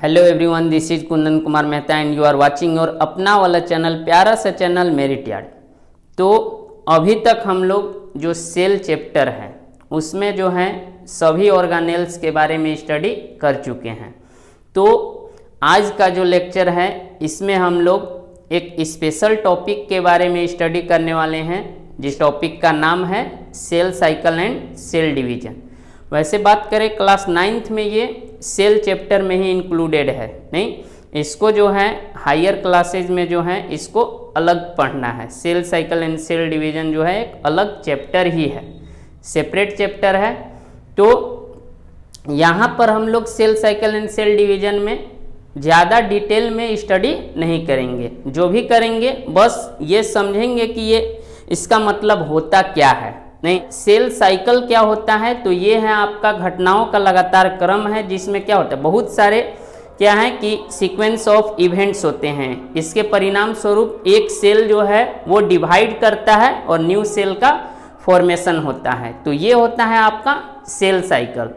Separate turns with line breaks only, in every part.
Hello everyone, this is Kundan Kumar Mehta and you are watching your अपना वाला channel, प्यारा सा चैनल मेरिट यार्ड। तो अभी तक हम लोग जो सेल चैप्टर है उसमें जो है सभी ऑर्गेनेल्स के बारे में स्टडी कर चुके हैं। तो आज का जो लेक्चर है इसमें हम लोग एक स्पेशल टॉपिक के बारे में स्टडी करने वाले हैं, जिस टॉपिक का नाम है cell cycle and cell division. वैसे बात करें क्लास 9th में ये सेल चैप्टर में ही इंक्लूडेड है, नहीं इसको जो है हायर क्लासेज में जो है इसको अलग पढ़ना है। Cell cycle and cell division जो है एक अलग चैप्टर ही है, सेपरेट चैप्टर है। तो यहाँ पर हम लोग cell cycle and cell division में ज़्यादा डिटेल में स्टडी नहीं करेंगे, जो भी करेंगे बस ये समझेंगे कि ये इसका मतलब होता क्या है। नहीं, सेल साइकिल क्या होता है, तो ये है आपका घटनाओं का लगातार क्रम है, जिसमें क्या होता है बहुत सारे क्या है कि सीक्वेंस ऑफ इवेंट्स होते हैं। इसके परिणाम स्वरूप एक सेल जो है वो डिवाइड करता है और न्यू सेल का फॉर्मेशन होता है। तो ये होता है आपका सेल साइकिल।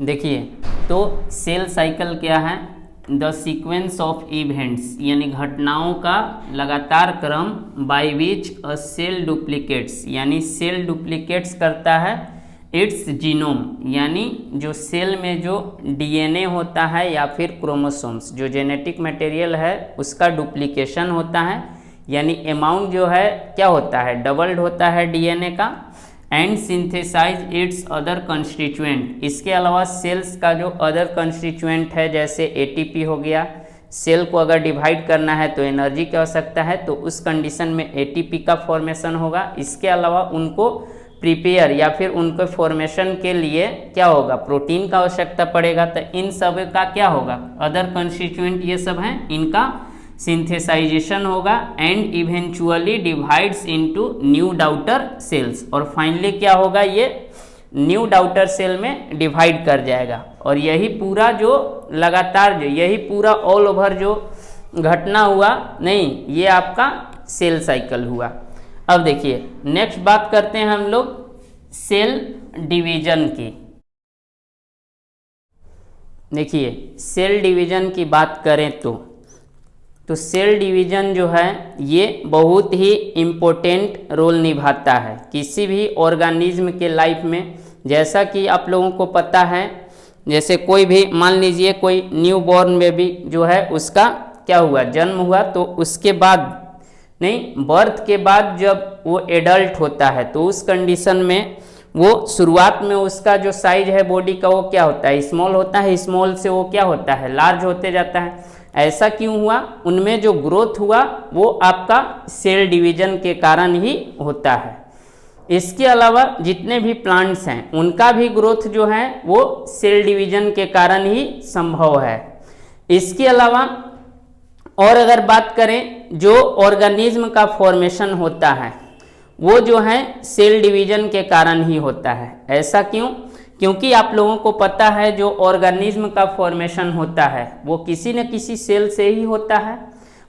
देखिए, तो सेल साइकिल क्या है, द सीक्वेंस ऑफ इवेंट्स यानी घटनाओं का लगातार क्रम by which a cell duplicates यानी सेल डुप्लीकेट्स करता है इट्स जीनोम यानी जो सेल में जो डीएनए होता है या फिर क्रोमोसोम्स जो जेनेटिक मटेरियल है उसका डुप्लीकेशन होता है, यानी अमाउंट जो है क्या होता है डबल्ड होता है डीएनए का। And synthesize its other constituent, इसके अलावा सेल्स का जो अदर कंस्टिट्यूएंट है जैसे एटीपी हो गया, सेल को अगर डिवाइड करना है तो एनर्जी की आवश्यकता है, तो उस कंडीशन में एटीपी का फॉर्मेशन होगा। इसके अलावा उनको प्रिपेयर या फिर उनको फॉर्मेशन के लिए क्या होगा प्रोटीन का आवश्यकता पड़ेगा। तो इन सब का क्या होगा अदर कंस्टिट्यूएंट ये सब हैं, इनका सिंथेसाइजेशन होगा and eventually divides into new daughter cells, और फाइनली क्या होगा ये न्यू डाउटर सेल में डिवाइड कर जाएगा। और यही पूरा जो लगातार जो यही पूरा ऑल ओवर जो घटना हुआ, नहीं ये आपका सेल साइकिल हुआ। अब देखिए नेक्स्ट बात करते हैं हम लोग सेल डिवीजन की। देखिए सेल डिवीजन की बात करें तो सेल डिवीजन जो है ये बहुत ही इम्पोर्टेंट रोल निभाता है किसी भी ऑर्गेनिज्म के लाइफ में। जैसा कि आप लोगों को पता है, जैसे कोई भी मान लीजिए कोई न्यू बॉर्न बेबी जो है उसका क्या हुआ जन्म हुआ, तो उसके बाद नहीं बर्थ के बाद जब वो एडल्ट होता है तो उस कंडीशन में वो शुरुआत में उसका जो साइज है बॉडी का वो क्या होता है स्मॉल होता है, स्मॉल से वो क्या होता है लार्ज होते जाता है। ऐसा क्यों हुआ, उनमें जो ग्रोथ हुआ वो आपका सेल डिवीजन के कारण ही होता है। इसके अलावा जितने भी प्लांट्स हैं उनका भी ग्रोथ जो है वो सेल डिवीजन के कारण ही संभव है। इसके अलावा और अगर बात करें जो ऑर्गेनिज्म का फॉर्मेशन होता है वो जो है सेल डिवीजन के कारण ही होता है। ऐसा क्यों, क्योंकि आप लोगों को पता है जो ऑर्गेनिज्म का फॉर्मेशन होता है वो किसी न किसी सेल से ही होता है।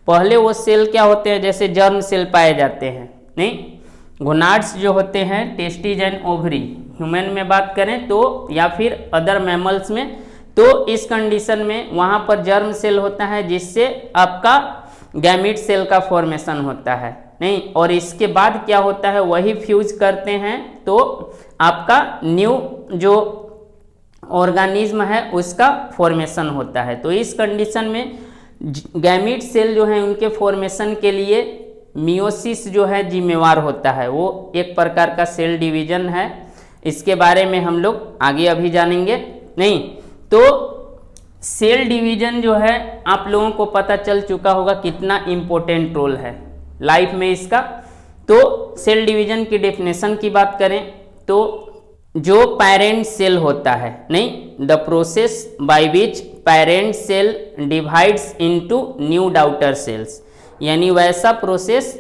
पहले वो सेल क्या होते हैं, जैसे जर्म सेल पाए जाते हैं, नहीं गोनाड्स जो होते हैं टेस्टिस एंड ओवरी, ह्यूमन में बात करें तो या फिर अदर मैमल्स में, तो इस कंडीशन में वहाँ पर जर्म सेल होता है जिससे आपका गैमीट सेल का फॉर्मेशन होता है, नहीं और इसके बाद क्या होता है वही फ्यूज करते हैं तो आपका न्यू जो ऑर्गेनिज्म है उसका फॉर्मेशन होता है। तो इस कंडीशन में गैमीट सेल जो है उनके फॉर्मेशन के लिए मियोसिस जो है जिम्मेवार होता है, वो एक प्रकार का सेल डिवीजन है। इसके बारे में हम लोग आगे अभी जानेंगे। नहीं तो सेल डिवीजन जो है आप लोगों को पता चल चुका होगा कितना इम्पोर्टेंट रोल है लाइफ में इसका। तो सेल डिवीजन की डेफिनेशन की बात करें तो जो पेरेंट सेल होता है, नहीं the process by which parent cell divides into new daughter cells, यानी वैसा प्रोसेस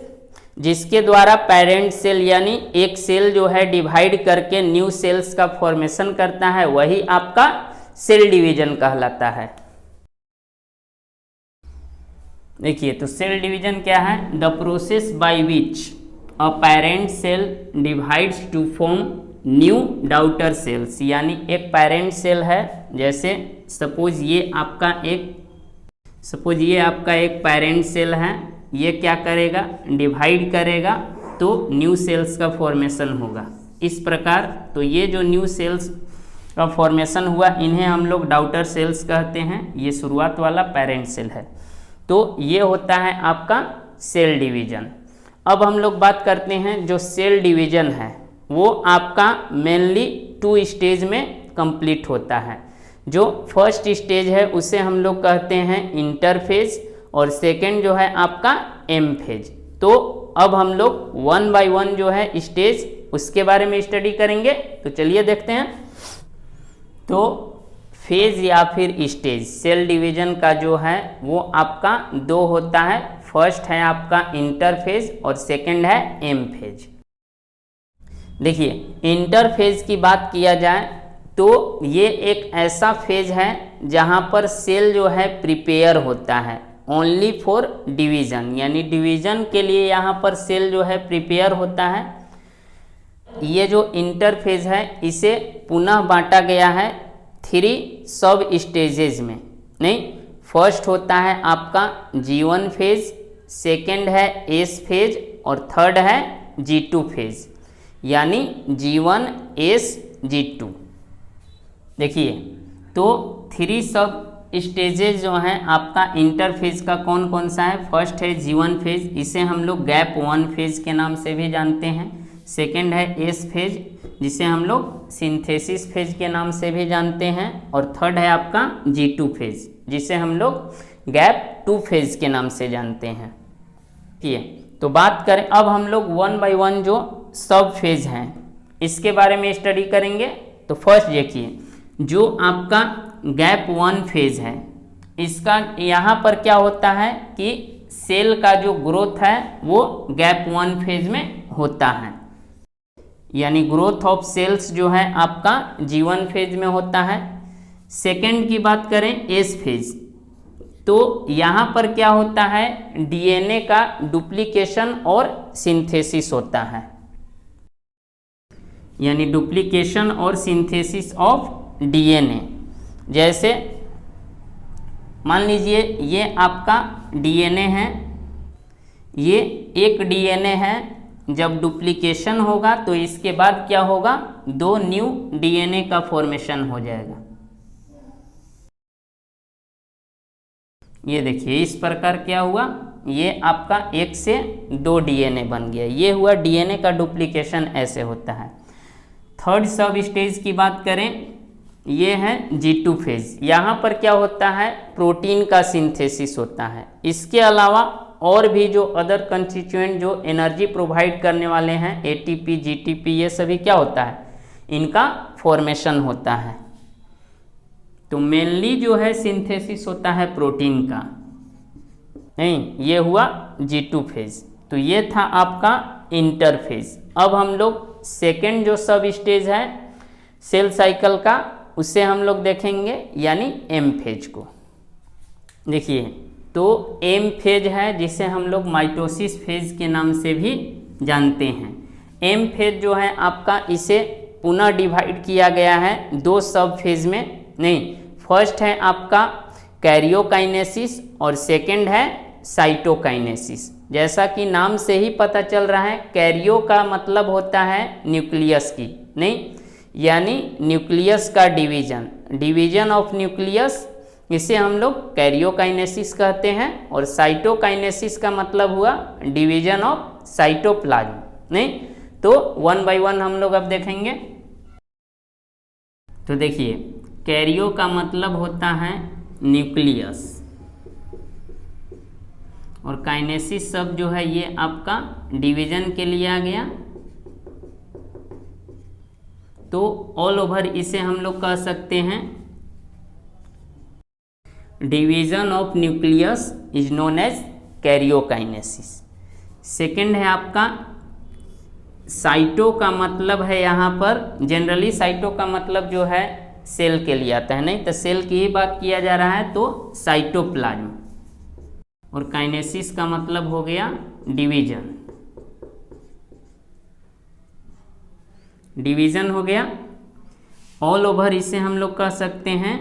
जिसके द्वारा पेरेंट सेल यानी एक सेल जो है डिवाइड करके न्यू सेल्स का फॉर्मेशन करता है वही आपका सेल डिवीजन कहलाता है। देखिए तो सेल डिवीजन क्या है, the process by which a parent cell divides to form new daughter cells, यानी एक पेरेंट सेल है, जैसे सपोज ये आपका एक पेरेंट सेल है, ये क्या करेगा, डिवाइड करेगा तो न्यू सेल्स का फॉर्मेशन होगा इस प्रकार। तो ये जो न्यू सेल्स का फॉर्मेशन हुआ इन्हें हम लोग डॉटर सेल्स कहते हैं। ये शुरुआत वाला पेरेंट सेल है। तो ये होता है आपका सेल डिवीजन। अब हम लोग बात करते हैं जो सेल डिवीजन है वो आपका मेनली 2 स्टेज में कंप्लीट होता है। जो फर्स्ट स्टेज है उसे हम लोग कहते हैं इंटरफेज और सेकेंड जो है आपका एम फेज। तो अब हम लोग 1 बाय 1 जो है स्टेज उसके बारे में स्टडी करेंगे। तो चलिए देखते हैं। तो फेज या फिर स्टेज सेल डिवीजन का जो है वो आपका 2 होता है। फर्स्ट है आपका इंटरफेज और सेकंड है एम फेज। देखिए इंटरफेज की बात किया जाए तो ये एक ऐसा फेज है जहाँ पर सेल जो है प्रिपेयर होता है ओनली फॉर डिवीज़न, यानी डिवीज़न के लिए यहाँ पर सेल जो है प्रिपेयर होता है। ये जो इंटरफेज है इसे पुनः बांटा गया है 3 सब स्टेजेज में। नहीं, फर्स्ट होता है आपका G1 फेज, सेकेंड है S फेज और थर्ड है G2 फेज, यानी G1 S G2। देखिए तो 3 सब स्टेजेज जो हैं आपका इंटरफेज का कौन कौन सा है। फर्स्ट है G1 फेज, इसे हम लोग गैप 1 फेज के नाम से भी जानते हैं। सेकेंड है S फेज जिसे हम लोग सिंथेसिस फेज के नाम से भी जानते हैं। और थर्ड है आपका G2 फेज जिसे हम लोग गैप 2 फेज के नाम से जानते हैं। ठीक है, तो बात करें अब हम लोग 1 बाय 1 जो सब फेज हैं इसके बारे में स्टडी करेंगे। तो फर्स्ट देखिए जो आपका गैप 1 फेज है इसका यहाँ पर क्या होता है कि सेल का जो ग्रोथ है वो गैप 1 फेज में होता है, यानी ग्रोथ ऑफ सेल्स जो है आपका G1 फेज में होता है। सेकेंड की बात करें S फेज, तो यहाँ पर क्या होता है DNA का डुप्लीकेशन और सिंथेसिस होता है, यानी डुप्लीकेशन और सिंथेसिस ऑफ DNA। जैसे मान लीजिए ये आपका DNA है, ये एक DNA है, जब डुप्लीकेशन होगा तो इसके बाद क्या होगा 2 न्यू DNA का फॉर्मेशन हो जाएगा। ये देखिए इस प्रकार क्या हुआ, ये आपका 1 से 2 DNA बन गया। ये हुआ DNA का डुप्लीकेशन, ऐसे होता है। थर्ड सब स्टेज की बात करें, ये है G2 फेज। यहाँ पर क्या होता है प्रोटीन का सिंथेसिस होता है। इसके अलावा और भी जो अदर कंस्टिट्यूएंट जो एनर्जी प्रोवाइड करने वाले हैं ATP GTP ये सभी क्या होता है इनका फॉर्मेशन होता है। तो मेनली जो है सिंथेसिस होता है प्रोटीन का। नहीं, ये हुआ G2 फेज। तो ये था आपका इंटरफेज। अब हम लोग सेकेंड जो सब स्टेज है सेल साइकिल का उसे हम लोग देखेंगे, यानी एम फेज को। देखिए तो एम फेज है जिसे हम लोग माइटोसिस फेज के नाम से भी जानते हैं। एम फेज जो है आपका इसे पुनः डिवाइड किया गया है 2 सब फेज में। नहीं, फर्स्ट है आपका कैरियोकाइनेसिस और सेकंड है साइटोकाइनेसिस। जैसा कि नाम से ही पता चल रहा है कैरियो का मतलब होता है न्यूक्लियस की, नहीं, यानी न्यूक्लियस का डिवीजन ऑफ न्यूक्लियस, इसे हम लोग कैरियोकाइनेसिस कहते हैं। और साइटोकाइनेसिस का मतलब हुआ डिवीजन ऑफ साइटोप्लाज्म। नहीं, तो 1 बाय 1 हम लोग अब देखेंगे। तो देखिए कैरियो का मतलब होता है न्यूक्लियस और काइनेसिस शब्द जो है ये आपका डिवीजन के लिए आ गया। तो ऑल ओवर इसे हम लोग कह सकते हैं division of nucleus is known as karyokinesis. Second है आपका साइटो का मतलब है यहाँ पर जनरली साइटो का मतलब जो है सेल के लिए आता है। नहीं, तो सेल की ही बात किया जा रहा है तो साइटोप्लाज्म। और काइनेसिस का मतलब हो गया डिवीजन। डिवीज़न हो गया। ऑल ओवर इसे हम लोग कह सकते हैं,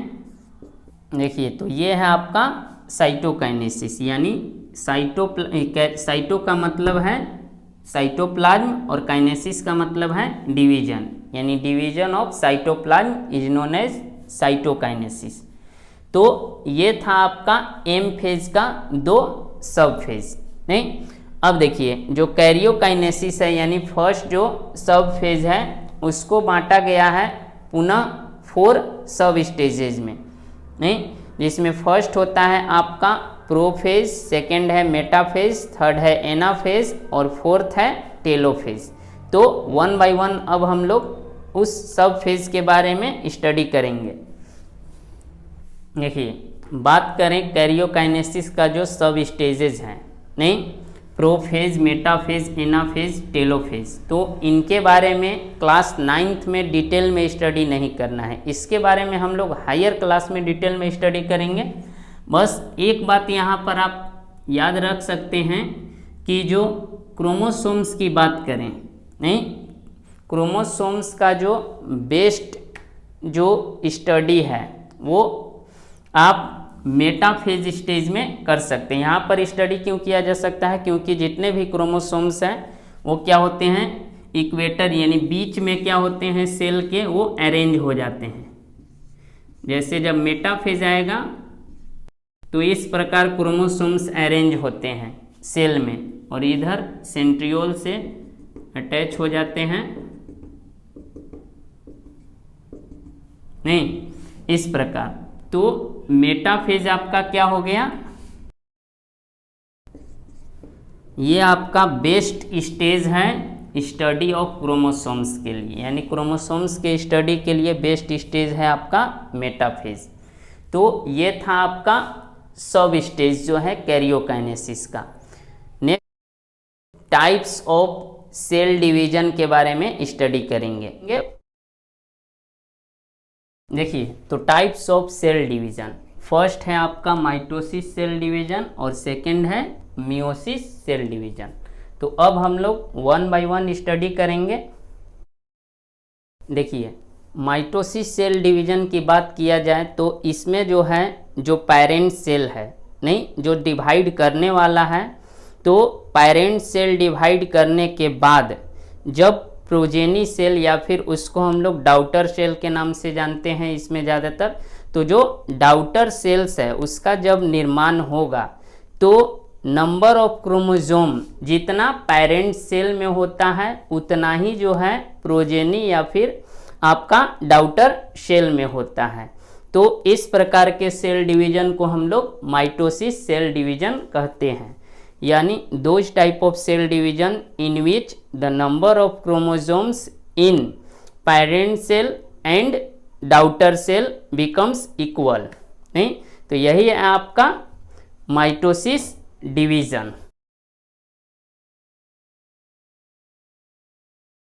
देखिए तो ये है आपका साइटोकाइनेसिस, यानी साइटो का मतलब है साइटोप्लाज्म और काइनेसिस का मतलब है डिवीजन, यानी division of cytoplasm is known as cytokinesis. तो ये था आपका एम फेज का 2 सब फेज। नहीं, अब देखिए जो कैरियोकाइनेसिस है यानी फर्स्ट जो सब फेज है उसको बांटा गया है पुनः 4 सब स्टेजेज में। नहीं, जिसमें फर्स्ट होता है आपका प्रोफेज, सेकंड है मेटाफेज, थर्ड है एनाफेज और फोर्थ है टेलोफेज। तो 1 बाय 1 अब हम लोग उस सब फेज के बारे में स्टडी करेंगे। देखिए बात करें कैरियोकाइनेसिस का जो सब स्टेजेस हैं, नहीं, प्रोफेज, मेटाफेज, एनाफेज, टेलोफेज, तो इनके बारे में क्लास 9th में डिटेल में स्टडी नहीं करना है, इसके बारे में हम लोग हायर क्लास में डिटेल में स्टडी करेंगे। बस एक बात यहाँ पर आप याद रख सकते हैं कि जो क्रोमोसोम्स की बात करें, नहीं, क्रोमोसोम्स का जो बेस्ट जो स्टडी है वो आप मेटाफेज स्टेज में कर सकते हैं। यहाँ पर स्टडी क्यों किया जा सकता है, क्योंकि जितने भी क्रोमोसोम्स हैं वो क्या होते हैं, इक्वेटर यानी बीच में क्या होते हैं सेल के, वो अरेंज हो जाते हैं। जैसे जब मेटाफेज आएगा तो इस प्रकार क्रोमोसोम्स अरेंज होते हैं सेल में और इधर सेंट्रियोल से अटैच हो जाते हैं, नहीं, इस प्रकार। तो मेटाफेज आपका क्या हो गया, ये आपका बेस्ट स्टेज है स्टडी ऑफ क्रोमोसोम्स के लिए, यानी क्रोमोसोम्स के स्टडी के लिए बेस्ट स्टेज है आपका मेटाफेज। तो ये था आपका सब स्टेज जो है कैरियोकाइनेसिस का। Next types of cell division के बारे में स्टडी करेंगे। देखिए तो types of cell division, first है आपका माइटोसिस सेल डिवीजन और सेकंड है मियोसिस सेल डिवीजन। तो अब हम लोग 1 बाय 1 स्टडी करेंगे। देखिए माइटोसिस सेल डिवीजन की बात किया जाए तो इसमें जो है जो पेरेंट सेल है, नहीं, जो डिवाइड करने वाला है, तो पेरेंट सेल डिवाइड करने के बाद जब प्रोजेनी सेल या फिर उसको हम लोग डाउटर सेल के नाम से जानते हैं इसमें ज़्यादातर, तो जो डाउटर सेल्स है उसका जब निर्माण होगा तो नंबर ऑफ क्रोमोसोम जितना पेरेंट सेल में होता है उतना ही जो है प्रोजेनी या फिर आपका डाउटर सेल में होता है। तो इस प्रकार के सेल डिवीजन को हम लोग माइटोसिस सेल डिवीजन कहते हैं, यानी those type of cell division in which the number of chromosomes in parent cell and daughter cell becomes equal. नहीं, तो यही है आपका माइटोसिस डिवीजन।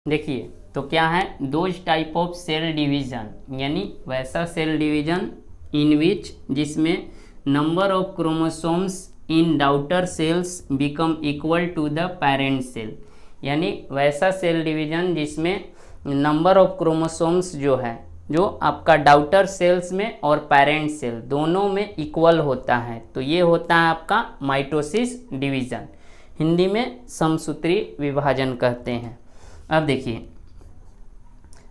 देखिए तो क्या है, those type of cell division, यानी वैसा सेल डिवीजन इन विच जिसमें number of chromosomes in daughter cells become equal to the parent cell, यानी वैसा सेल डिवीजन जिसमें नंबर ऑफ क्रोमोसोम्स जो है जो आपका डाउटर सेल्स में और पेरेंट सेल दोनों में इक्वल होता है, तो ये होता है आपका माइटोसिस डिवीजन, हिंदी में समसूत्री विभाजन कहते हैं। अब देखिए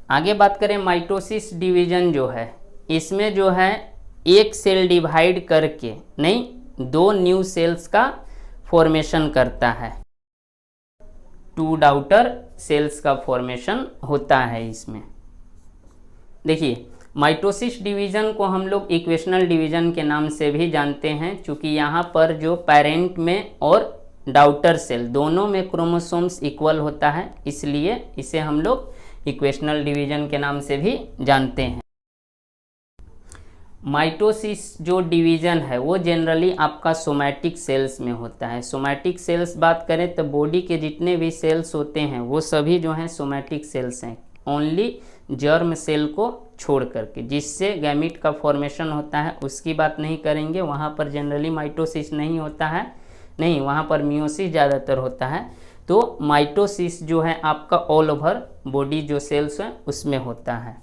आगे बात करें, माइटोसिस डिवीजन जो है इसमें जो है एक सेल डिवाइड करके, नहीं, 2 न्यू सेल्स का फॉर्मेशन करता है, 2 डाउटर सेल्स का फॉर्मेशन होता है इसमें। देखिए माइटोसिस डिवीजन को हम लोग इक्वेशनल डिवीजन के नाम से भी जानते हैं, क्योंकि यहाँ पर जो पेरेंट में और डाउटर सेल दोनों में क्रोमोसोम्स इक्वल होता है, इसलिए इसे हम लोग इक्वेशनल डिवीजन के नाम से भी जानते हैं। माइटोसिस जो डिवीजन है वो जनरली आपका सोमैटिक सेल्स में होता है। सोमैटिक सेल्स बात करें तो बॉडी के जितने भी सेल्स होते हैं वो सभी जो हैं सोमैटिक सेल्स हैं, ओनली जर्म सेल को छोड़ करके, जिससे गैमीट का फॉर्मेशन होता है उसकी बात नहीं करेंगे, वहाँ पर जनरली माइटोसिस नहीं होता है, नहीं, वहाँ पर मियोसिस ज़्यादातर होता है। तो माइटोसिस जो है आपका ऑल ओवर बॉडी जो सेल्स है उसमें होता है,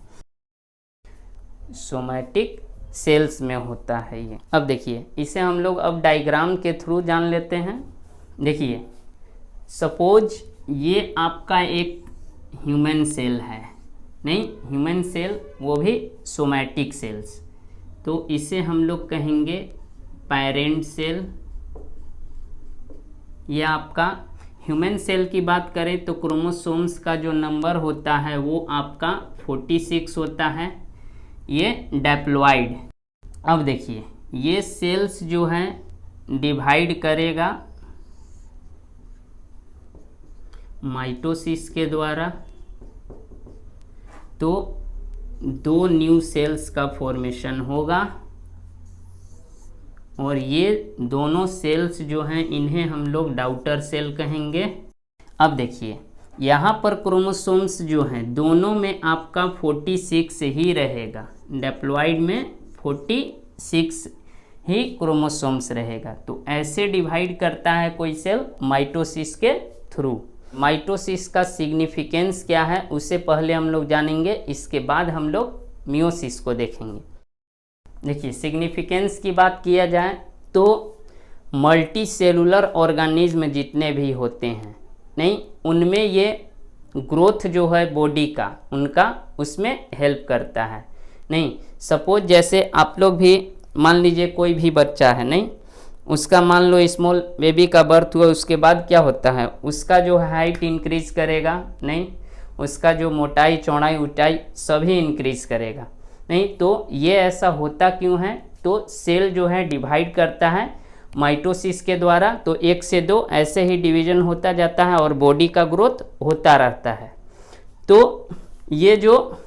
सोमैटिक सेल्स में होता है ये। अब देखिए इसे हम लोग अब डायग्राम के थ्रू जान लेते हैं। देखिए सपोज ये आपका एक ह्यूमन सेल है, नहीं ह्यूमन सेल वो भी सोमैटिक सेल्स, तो इसे हम लोग कहेंगे पेरेंट सेल। ये आपका ह्यूमन सेल की बात करें तो क्रोमोसोम्स का जो नंबर होता है वो आपका 46 होता है, ये डिप्लॉइड। अब देखिए ये सेल्स जो है डिवाइड करेगा माइटोसिस के द्वारा, तो 2 न्यू सेल्स का फॉर्मेशन होगा और ये दोनों सेल्स जो हैं इन्हें हम लोग डॉटर सेल कहेंगे। अब देखिए यहाँ पर क्रोमोसोम्स जो हैं दोनों में आपका 46 ही रहेगा, डिप्लॉइड में 46 ही क्रोमोसोम्स रहेगा। तो ऐसे डिवाइड करता है कोई सेल माइटोसिस के थ्रू। माइटोसिस का सिग्निफिकेंस क्या है उसे पहले हम लोग जानेंगे, इसके बाद हम लोग मियोसिस को देखेंगे। देखिए सिग्निफिकेंस की बात किया जाए तो मल्टी सेलुलर ऑर्गेनिज्म जितने भी होते हैं, नहीं उनमें ये ग्रोथ जो है बॉडी का उनका उसमें हेल्प करता है। नहीं सपोज जैसे आप लोग भी मान लीजिए कोई भी बच्चा है, नहीं उसका मान लो स्मॉल बेबी का बर्थ हुआ, उसके बाद क्या होता है उसका जो हाइट इंक्रीज करेगा, नहीं उसका जो मोटाई चौड़ाई ऊंचाई सभी इंक्रीज करेगा। नहीं तो ये ऐसा होता क्यों है, तो सेल जो है डिवाइड करता है माइटोसिस के द्वारा, तो 1 से 2 ऐसे ही डिवीजन होता जाता है और बॉडी का ग्रोथ होता रहता है। तो ये जो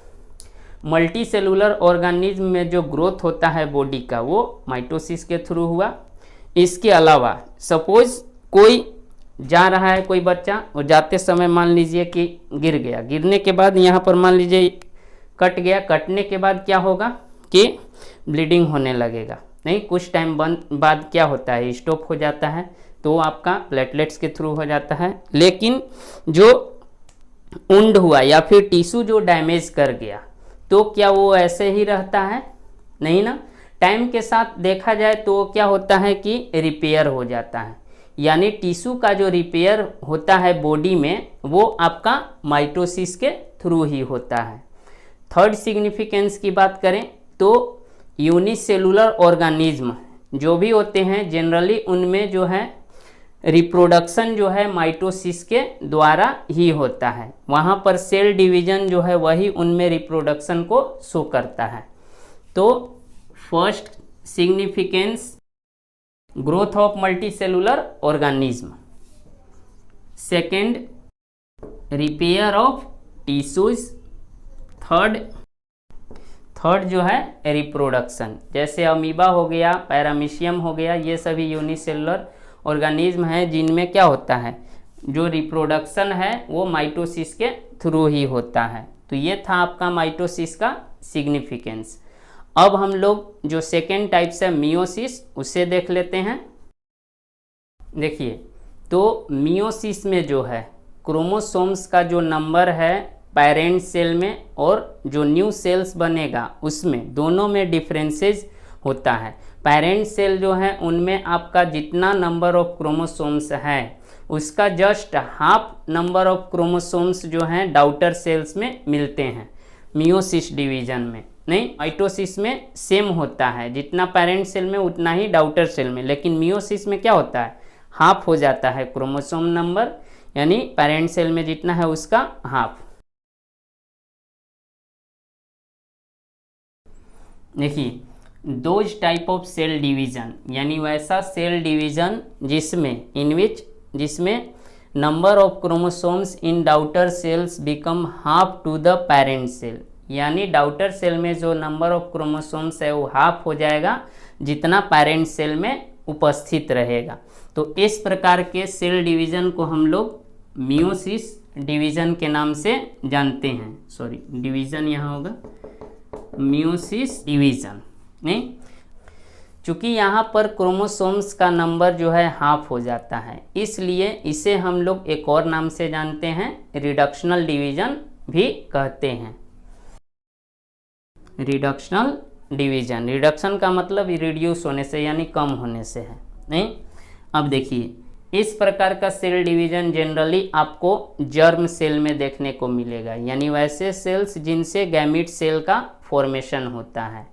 मल्टी सेलुलर ऑर्गेनिज्म में जो ग्रोथ होता है बॉडी का वो माइटोसिस के थ्रू हुआ। इसके अलावा सपोज कोई जा रहा है कोई बच्चा और जाते समय मान लीजिए कि गिर गया, गिरने के बाद यहाँ पर मान लीजिए कट गया, कटने के बाद क्या होगा कि ब्लीडिंग होने लगेगा, नहीं कुछ टाइम बाद क्या होता है स्टॉप हो जाता है, तो आपका प्लेटलेट्स के थ्रू हो जाता है। लेकिन जो वुंड हुआ या फिर टिश्यू जो डैमेज कर गया तो क्या वो ऐसे ही रहता है, नहीं ना, टाइम के साथ देखा जाए तो क्या होता है कि रिपेयर हो जाता है। यानी टिश्यू का जो रिपेयर होता है बॉडी में वो आपका माइटोसिस के थ्रू ही होता है। थर्ड सिग्निफिकेंस की बात करें तो यूनिसेलुलर ऑर्गेनिज्म जो भी होते हैं जनरली उनमें जो है रिप्रोडक्शन जो है माइटोसिस के द्वारा ही होता है, वहाँ पर सेल डिवीजन जो है वही उनमें रिप्रोडक्शन को शो करता है। तो first significance growth of multicellular organism, second repair of tissues, third जो है रिप्रोडक्शन, जैसे अमीबा हो गया, पैरामीशियम हो गया, ये सभी यूनिसेलुलर ऑर्गेनिज्म हैं जिनमें क्या होता है जो रिप्रोडक्शन है वो माइटोसिस के थ्रू ही होता है। तो ये था आपका माइटोसिस का सिग्निफिकेंस। अब हम लोग जो सेकेंड टाइप से मियोसिस उसे देख लेते हैं। देखिए तो मियोसिस में जो है क्रोमोसोम्स का जो नंबर है पेरेंट सेल में और जो न्यू सेल्स बनेगा उसमें दोनों में डिफरेंसेस होता है। पेरेंट सेल जो है उनमें आपका जितना नंबर ऑफ क्रोमोसोम्स है उसका just half number of chromosomes जो हैं डॉटर सेल्स में मिलते हैं मियोसिस डिवीजन में। नहीं माइटोसिस में सेम होता है, जितना पेरेंट सेल में उतना ही डॉटर सेल में, लेकिन मियोसिस में क्या होता है हाफ हो जाता है क्रोमोसोम नंबर, यानी पेरेंट सेल में जितना है उसका हाफ। देखिए those type of cell division, यानी वैसा सेल डिवीजन जिसमें number of chromosomes in daughter cells become half to the parent cell, यानी डॉटर सेल में जो नंबर ऑफ क्रोमोसोम्स है वो हाफ हो जाएगा जितना पेरेंट सेल में उपस्थित रहेगा। तो इस प्रकार के सेल डिवीजन को हम लोग मियोसिस डिवीजन के नाम से जानते हैं। सॉरी डिवीजन यहाँ होगा मियोसिस डिवीजन। नहीं चूँकि यहाँ पर क्रोमोसोम्स का नंबर जो है हाफ हो जाता है, इसलिए इसे हम लोग एक और नाम से जानते हैं, रिडक्शनल डिवीजन भी कहते हैं। रिडक्शनल डिवीजन, रिडक्शन का मतलब रिड्यूस होने से यानी कम होने से है, नहीं। अब देखिए, इस प्रकार का सेल डिवीजन जनरली आपको जर्म सेल में देखने को मिलेगा, यानी वैसे सेल्स जिनसे गैमीट सेल का फॉर्मेशन होता है।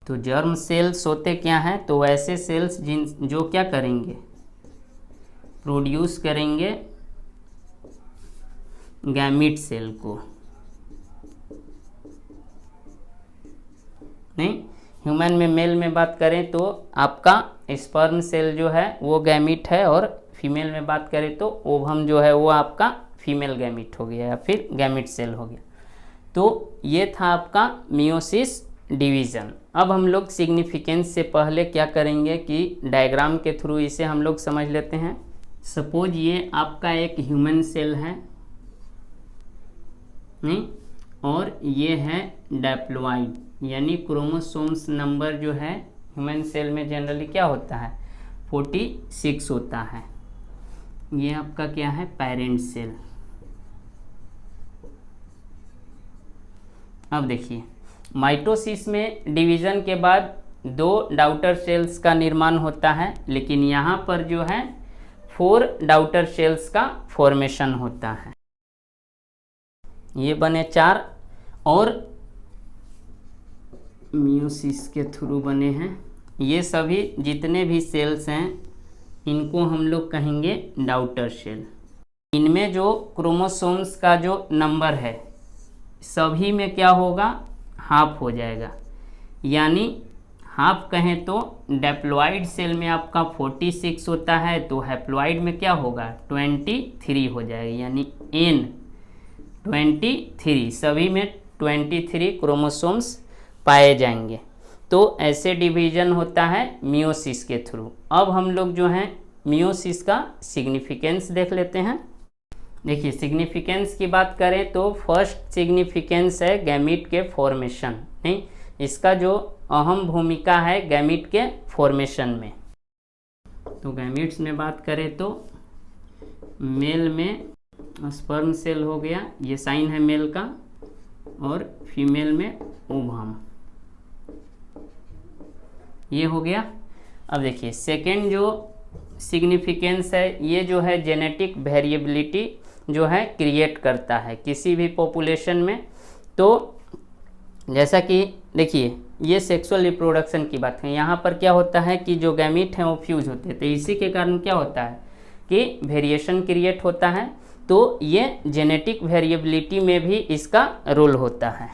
तो जर्म सेल्स होते क्या हैं, तो वैसे सेल्स जो क्या करेंगे, प्रोड्यूस करेंगे गैमीट सेल को, नहीं। ह्यूमन में मेल में बात करें तो आपका स्पर्म सेल जो है वो गैमीट है, और फीमेल में बात करें तो ओवम जो है वो आपका फीमेल गैमीट हो गया या फिर गैमीट सेल हो गया। तो ये था आपका मियोसिस डिवीज़न। अब हम लोग सिग्निफिकेंस से पहले क्या करेंगे कि डायग्राम के थ्रू इसे हम लोग समझ लेते हैं। सपोज ये आपका एक ह्यूमन सेल है, नहीं, और ये है डैप्लॉइड, यानी क्रोमोसोम्स नंबर जो है ह्यूमन सेल में जनरली क्या होता है, 46 होता है। ये आपका क्या है, पेरेंट सेल। अब देखिए, माइटोसिस में डिवीज़न के बाद 2 डॉटर सेल्स का निर्माण होता है, लेकिन यहाँ पर जो है 4 डॉटर सेल्स का फॉर्मेशन होता है। ये बने 4, और मियोसिस के थ्रू बने हैं। ये सभी जितने भी सेल्स हैं इनको हम लोग कहेंगे डॉटर सेल। इनमें जो क्रोमोसोम्स का जो नंबर है सभी में क्या होगा, हाफ हो जाएगा, यानी हाफ कहें तो डैप्लॉइड सेल में आपका 46 होता है, तो हैप्लॉइड में क्या होगा, 23 हो जाएगा, यानी N 23, सभी में 23 क्रोमोसोम्स पाए जाएंगे। तो ऐसे डिवीजन होता है मियोसिस के थ्रू। अब हम लोग जो हैं मियोसिस का सिग्निफिकेंस देख लेते हैं। देखिए, सिग्निफिकेंस की बात करें तो फर्स्ट सिग्निफिकेंस है गैमीट के फॉर्मेशन, नहीं, इसका जो अहम भूमिका है गैमीट के फॉर्मेशन में। तो गैमीट्स में बात करें तो मेल में स्पर्म सेल हो गया, ये साइन है मेल का, और फीमेल में ओवम, ये हो गया। अब देखिए, सेकेंड जो सिग्निफिकेंस है, ये जो है जेनेटिक वेरिएबिलिटी जो है क्रिएट करता है किसी भी पॉपुलेशन में। तो जैसा कि देखिए, ये सेक्सुअल रिप्रोडक्शन की बात है, यहाँ पर क्या होता है कि जो गैमीट हैं वो फ्यूज होते हैं, तो इसी के कारण क्या होता है कि वेरिएशन क्रिएट होता है। तो ये जेनेटिक वेरिएबिलिटी में भी इसका रोल होता है।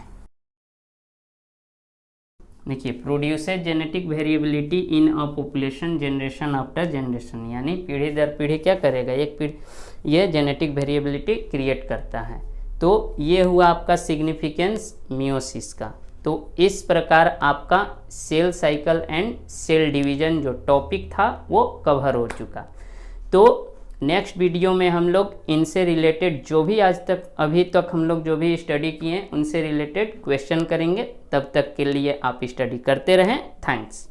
देखिए, produces genetic variability in a population generation after generation, यानी पीढ़ी दर पीढ़ी क्या करेगा, एक पीढ़ी ये जेनेटिक वेरिएबिलिटी क्रिएट करता है। तो ये हुआ आपका सिग्निफिकेंस मियोसिस का। तो इस प्रकार आपका cell cycle and cell division जो टॉपिक था वो कवर हो चुका। तो नेक्स्ट वीडियो में हम लोग इनसे रिलेटेड जो भी आज तक अभी तक हम लोग जो भी स्टडी किए हैं उनसे रिलेटेड क्वेश्चन करेंगे। तब तक के लिए आप स्टडी करते रहें। थैंक्स।